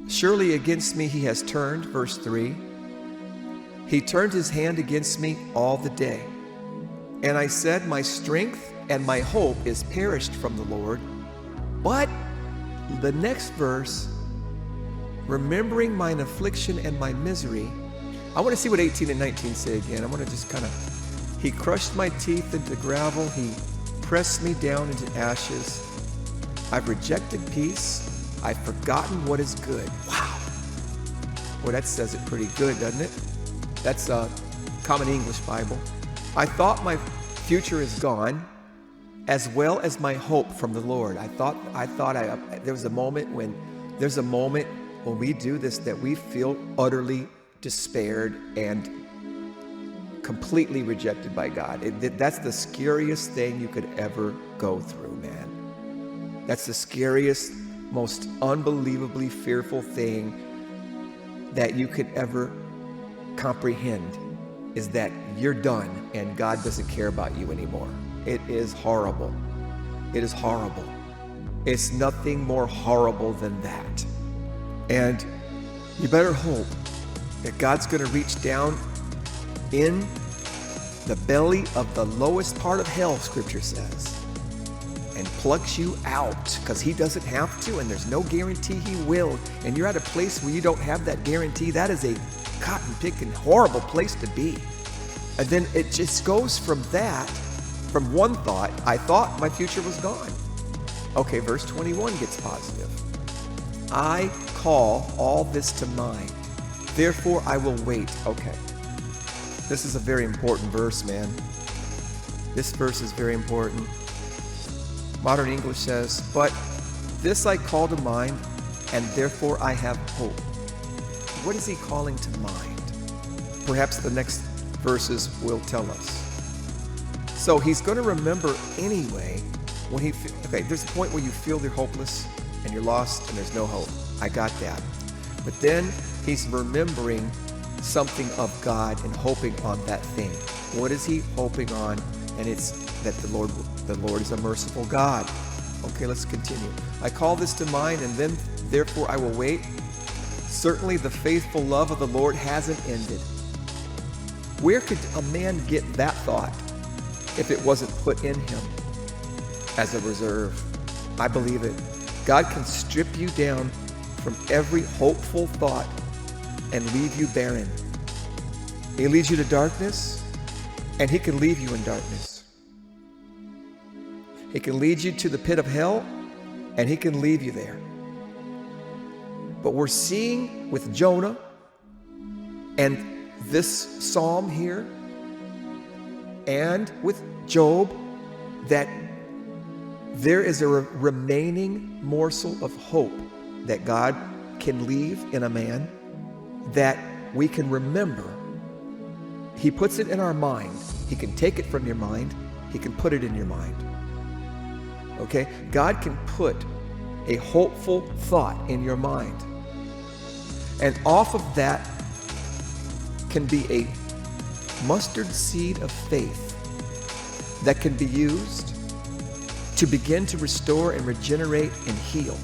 Surely against me he has turned, verse 3. He turned his hand against me all the day. And I said, my strength and my hope is perished from the Lord. But the next verse, remembering mine affliction and my misery. I want to see what 18 and 19 say again. I want to just kind of, he crushed my teeth into gravel. He pressed me down into ashes. I've rejected peace. I've forgotten what is good. Wow. Well, that says it pretty good, doesn't it? That's a Common English Bible. I thought my future is gone, as well as my hope from the Lord. There's a moment when we do this that we feel utterly despaired and completely rejected by God. That's the scariest thing you could ever go through, man. That's the scariest, most unbelievably fearful thing that you could ever comprehend, is that you're done and God doesn't care about you anymore. It is horrible. It is horrible. It's nothing more horrible than that. And you better hope that God's going to reach down in the belly of the lowest part of hell, Scripture says, and plucks you out, because he doesn't have to, and there's no guarantee he will. And you're at a place where you don't have that guarantee. That is a cotton-picking, horrible place to be. And then it just goes from that, from one thought, I thought my future was gone. Okay, verse 21 gets positive. I call all this to mind, therefore I will wait. Okay, this is a very important verse, man. This verse is very important. Modern English says, but this I call to mind, and therefore I have hope. What is he calling to mind? Perhaps the next verses will tell us. So he's going to remember anyway when he there's a point where you feel you're hopeless and you're lost and there's no hope. I got that. But then he's remembering something of God and hoping on that thing. What is he hoping on? And it's that the Lord is a merciful God. Okay, let's continue. I call this to mind, and then therefore I will wait. Certainly the faithful love of the Lord hasn't ended. Where could a man get that thought if it wasn't put in him as a reserve? I believe it. God can strip you down from every hopeful thought and leave you barren. He leads you to darkness, and he can leave you in darkness. He can lead you to the pit of hell, and he can leave you there. But we're seeing with Jonah and this psalm here, and with Job, that there is a remaining morsel of hope that God can leave in a man, that we can remember. He puts it in our mind. He can take it from your mind. He can put it in your mind. Okay? God can put a hopeful thought in your mind. And off of that can be a mustard seed of faith that can be used to begin to restore and regenerate and heal.